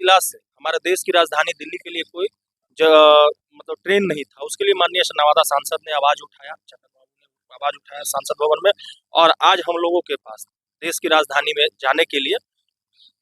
जिला से हमारे देश की राजधानी दिल्ली के लिए कोई मतलब ट्रेन नहीं था, उसके लिए माननीय नवादा सांसद ने आवाज उठाया, चंदन बाबू ने आवाज उठाया सांसद भवन में, और आज हम लोगों के पास देश की राजधानी में जाने के लिए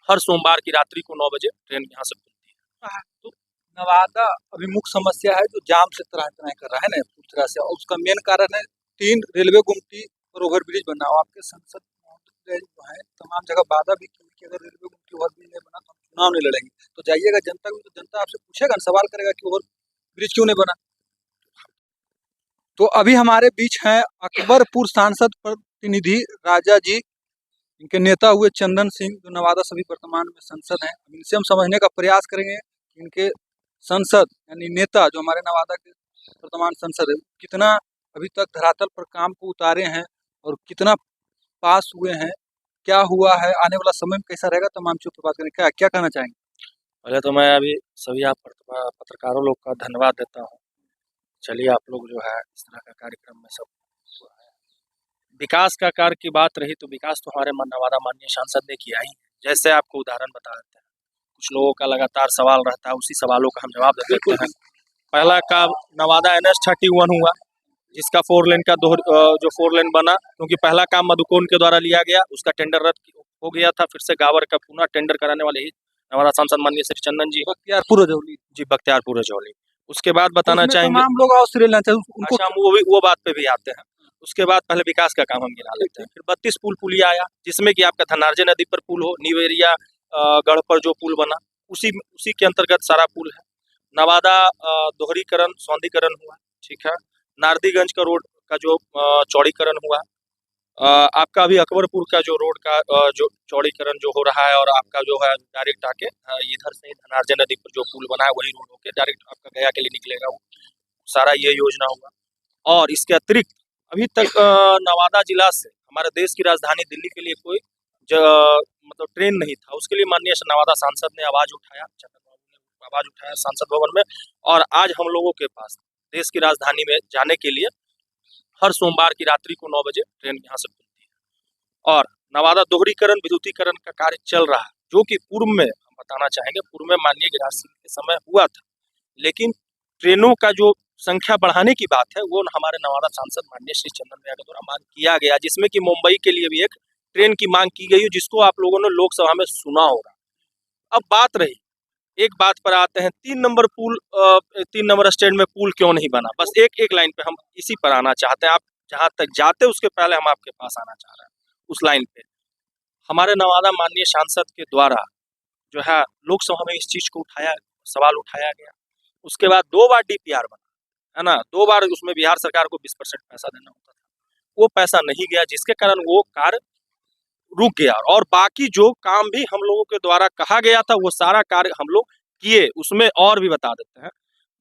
हर सोमवार की रात्रि को 9 बजे ट्रेन यहाँ से खुलती है। तो नवादा अभी मुख्य समस्या है जो जाम से त्राह त्राह कर रहा है ना पूरी तरह से, और उसका मेन कारण है 3 रेलवे गुमटी और ओवरब्रिज बना। आपके सांसद महोदय जो है तमाम जगह वादा भी की कि अगर रेलवे गुमटी ओवरब्रिज नहीं बना तो हम चुनाव नहीं लड़ेंगे। तो जाइएगा जनता को, तो जनता आपसे पूछेगा, सवाल करेगा कि ओवरब्रिज क्यों नहीं बना। तो अभी हमारे बीच हैं अकबरपुर सांसद प्रतिनिधि राजा जी, इनके नेता हुए चंदन सिंह जो नवादा सभी वर्तमान में संसद हैं। इनसे हम समझने का प्रयास करेंगे कि इनके संसद यानी नेता जो हमारे नवादा के वर्तमान संसद है कितना अभी तक धरातल पर काम को उतारे हैं और कितना पास हुए हैं, क्या हुआ है, आने वाला समय में कैसा रहेगा, तमाम चीज़ों पर बात करेंगे। क्या क्या कहना चाहेंगे? पहले तो मैं अभी सभी आप पत्रकारों लोग का धन्यवाद देता हूँ। चलिए आप लोग जो है इस तरह का कार्यक्रम में सब विकास का कार्य की बात रही तो विकास तो हमारे नवादा माननीय सांसद ने किया ही। जैसे आपको उदाहरण बता देते हैं, कुछ लोगों का लगातार सवाल रहता है, उसी सवालों का हम जवाब दे देते हैं। पहला काम नवादा NH-31 हुआ, जिसका 4 लेन का जो 4 लेन बना, क्योंकि पहला काम मधुकोन के द्वारा लिया गया, उसका टेंडर रद्द हो गया था, फिर से गावर का पुनः टेंडर कराने वाले ही नवादा सांसद माननीय श्री चंदन जी, बख्तियारपुर रजौली जी बख्तियारपुर रजौली। उसके बाद बताना चाहेंगे तमाम लोग ऑस्ट्रेलिया उनको वो बात पे भी आते हैं। उसके बाद पहले विकास का काम हम गिना लेते हैं। फिर 32 पुलिया आया, जिसमें कि आपका धनार्जय नदी पर पुल हो, न्यू एरिया गढ़ पर जो पुल बना उसी के अंतर्गत सारा पुल है। नवादा दोहरीकरण सौंदीकरण हुआ, ठीक है। नारदीगंज का रोड का जो चौड़ीकरण हुआ, आपका अभी अकबरपुर का जो रोड का जो चौड़ीकरण जो हो रहा है, और आपका जो है डायरेक्ट आके इधर से धनार्जय नदी पर जो पुल बना है वही रोड होके डायरेक्ट आपका गया के लिए निकलेगा, वो सारा ये योजना हुआ। और इसके अतिरिक्त अभी तक नवादा जिला से हमारे देश की राजधानी दिल्ली के लिए कोई मतलब ट्रेन नहीं था, उसके लिए माननीय नवादा सांसद ने आवाज उठाया, चंदन बाबू ने आवाज उठाया सांसद भवन में, और आज हम लोगों के पास देश की राजधानी में जाने के लिए हर सोमवार की रात्रि को 9 बजे ट्रेन यहाँ से खुलती है। और नवादा दोहरीकरण विद्युतीकरण का कार्य चल रहा है, जो कि पूर्व में हम बताना चाहेंगे, पूर्व में माननीय गिरिराज सिंह के समय हुआ था, लेकिन ट्रेनों का जो संख्या बढ़ाने की बात है वो हमारे नवादा सांसद माननीय श्री चंदन भैया के द्वारा मांग किया गया, जिसमें कि मुंबई के लिए भी एक ट्रेन की मांग की गई, जिसको आप लोगों ने लोकसभा में सुना होगा। अब बात रही, एक बात पर आते हैं, 3 नंबर स्टैंड में पुल क्यों नहीं बना, बस एक लाइन पे हम इसी पर आना चाहते हैं। आप जहाँ तक जाते उसके पहले हम आपके पास आना चाह रहे हैं, उस लाइन पे हमारे नवादा माननीय सांसद के द्वारा जो है लोकसभा में इस चीज को सवाल उठाया गया। उसके बाद 2 बार DPR बना है ना, 2 बार उसमें बिहार सरकार को 20% पैसा देना होता था, वो पैसा नहीं गया, जिसके कारण वो कार्य रुक गया। और बाकी जो काम भी हम लोगों के द्वारा कहा गया था वो सारा कार्य हम लोग किए। उसमें और भी बता देते हैं,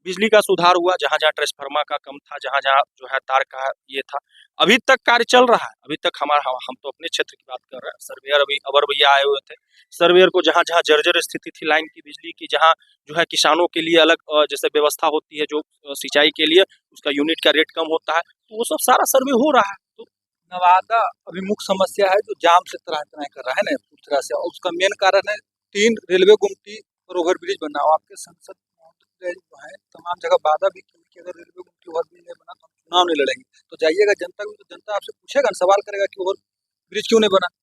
बिजली का सुधार हुआ, जहाँ जहाँ ट्रांसफार्मर का कम था, जहाँ जहाँ जो है तार का ये था, अभी तक कार्य चल रहा है। अभी तक हम तो अपने क्षेत्र की बात कर रहे हैं, सर्वेयर अभी अबर भैया आए हुए थे, सर्वेयर को जहाँ जहाँ जर्जर स्थिति थी लाइन की बिजली की, जहाँ जो है किसानों के लिए अलग जैसे व्यवस्था होती है, जो सिंचाई के लिए उसका यूनिट का रेट कम होता है, तो वो सब सारा सर्वे हो रहा है। तो नवादा अभी मुख्य समस्या है जो जाम से त्राह त्राह कर रहा है ना पूरी तरह से, और उसका मेन कारण है 3 रेलवे गुमटी और ओवरब्रिज बनना। आपके सांसद महोदय जो है तमाम जगह वादा भी की कि अगर रेलवे गुमटी ओवरब्रिज नहीं बना तो हम चुनाव नहीं लड़ेंगे। तो जाइएगा जनता को, तो जनता आपसे पूछेगा, सवाल करेगा कि ओवरब्रिज क्यों नहीं बना।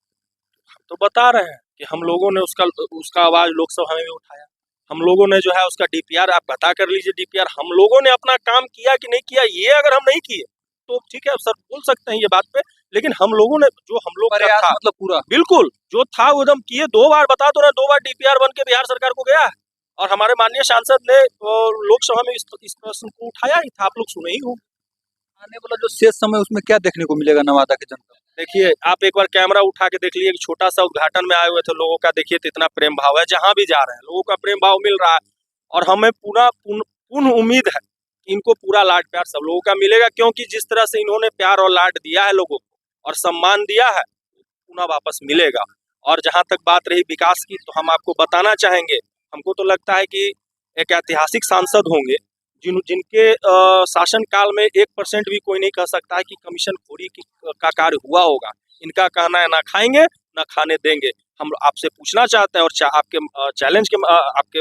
हम तो बता रहे हैं कि हम लोगों ने उसका आवाज लोकसभा में भी उठाया, हम लोगों ने जो है उसका DPR आप पता कर लीजिए, DPR हम लोगों ने अपना काम किया कि नहीं किया, ये अगर हम नहीं किए तो ठीक है सर बोल सकते हैं ये बात पे, लेकिन हम लोगों ने जो हम लोग का था मतलब पूरा बिल्कुल जो था वो एकदम किए। 2 बार बता दो ना, 2 बार DPR बन के बिहार सरकार को गया है, और हमारे माननीय सांसद ने लोकसभा में इस प्रश्न को उठाया ही था, आप लोग सुने ही हो। आने वाला जो शेष समय उसमें क्या देखने को मिलेगा नवादा के जनता? देखिए आप एक बार कैमरा उठा के देख लीजिए, छोटा सा उद्घाटन में आए हुए थे लोगों का, देखिए इतना प्रेम भाव है, जहां भी जा रहे हैं लोगों का प्रेम भाव मिल रहा है, और हमें पूर्ण उम्मीद है कि इनको पूरा लाड प्यार सब लोगों का मिलेगा, क्योंकि जिस तरह से इन्होंने प्यार और लाड दिया है लोगों को और सम्मान दिया है, पुनः वापस मिलेगा। और जहां तक बात रही विकास की, तो हम आपको बताना चाहेंगे, हमको तो लगता है कि एक ऐतिहासिक सांसद होंगे जिनके शासन काल में 1% भी कोई नहीं कह सकता है कि कमीशन खोरी का कार्य हुआ होगा। इनका कहना है ना खाएंगे ना खाने देंगे, हम आपसे पूछना चाहते हैं और आपके आपके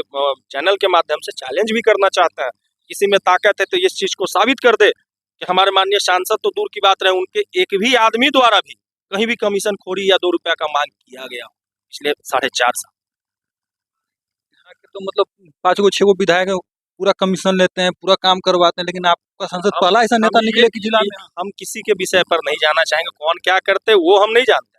चैनल के माध्यम से चैलेंज भी करना चाहते हैं। किसी में ताकत है तो इस चीज को साबित कर दे कि हमारे माननीय सांसद तो दूर की बात रहे, उनके एक भी आदमी द्वारा भी कहीं भी कमीशन खोरी या 2 रुपया का मांग किया गया हो पिछले 4.5 साल। यहाँ के तो मतलब 5 गो 6 गो विधायक पूरा कमीशन लेते हैं, पूरा काम करवाते हैं, लेकिन आपका सांसद पहला ऐसा नेता निकले कि जिला में। हम किसी के विषय पर नहीं जाना चाहेंगे, कौन क्या करते वो हम नहीं जानते।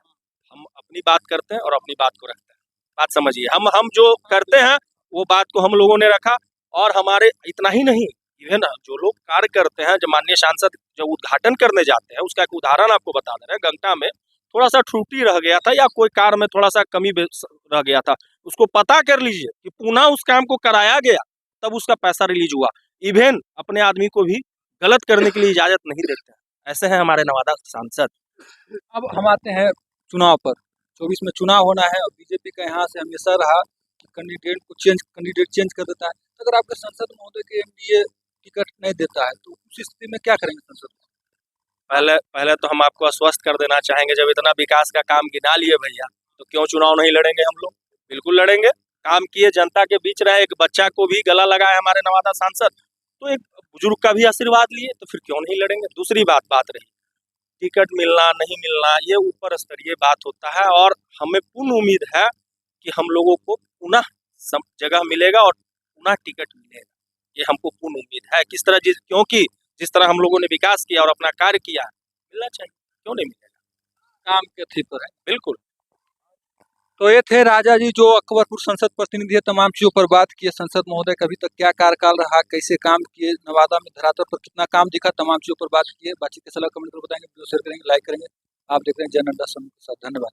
हम अपनी बात करते हैं और अपनी बात को रखते हैं। बात समझिए, हम जो करते हैं वो बात को हम लोगों ने रखा, और हमारे इतना ही नहीं, इवन जो लोग कार्य करते हैं, जो माननीय सांसद जो उद्घाटन करने जाते हैं, उसका एक उदाहरण आपको बता दे रहे हैं। गंगटा में थोड़ा सा त्रुटि रह गया था या कोई कार्य में थोड़ा सा कमी रह गया था, उसको पता कर लीजिए कि पुनः उस काम को कराया गया, तब उसका पैसा रिलीज हुआ। इवन अपने आदमी को भी गलत करने के लिए इजाजत नहीं देते हैं। ऐसे हैं हमारे नवादा सांसद। अब हम आते हैं चुनाव पर। 24 में चुनाव होना है और बीजेपी का यहाँ से हमेशा रहा कि कैंडिडेट चेंज कर देता है। अगर आपके सांसद महोदय के एनडीए टिकट नहीं देता है तो उस स्थिति में क्या करेंगे सांसद? पहले तो हम आपको आश्वस्त कर देना चाहेंगे, जब इतना विकास का काम गिना लिए भैया, तो क्यों चुनाव नहीं लड़ेंगे हम लोग? बिल्कुल लड़ेंगे। काम किए, जनता के बीच रहे, एक बच्चा को भी गला लगाए हमारे नवादा सांसद, तो एक बुजुर्ग का भी आशीर्वाद लिए, तो फिर क्यों नहीं लड़ेंगे? दूसरी बात रही टिकट मिलना नहीं मिलना, ये ऊपर स्तरीय बात होता है, और हमें पूर्ण उम्मीद है कि हम लोगों को पुनः जगह मिलेगा और पुनः टिकट मिलेगा। ये हमको पूर्ण उम्मीद है। किस तरह क्योंकि जिस तरह हम लोगों ने विकास किया और अपना कार्य किया, मिलना चाहिए, क्यों नहीं मिलेगा? काम के थी पर है। बिल्कुल। तो ये थे राजा जी जो अकबरपुर संसद प्रतिनिधि है, तमाम चीजों पर बात किए। संसद महोदय का अभी तक क्या कार्यकाल रहा, कैसे काम किए, नवादा में धरातल पर कितना काम दिखा, तमाम चीजों पर बात किए। बातचीत के सलाह कमेंट कर बताएंगे, वीडियो शेयर करेंगे, लाइक करेंगे। आप देख रहे हैं जय नड्डा समूह के साथ। धन्यवाद।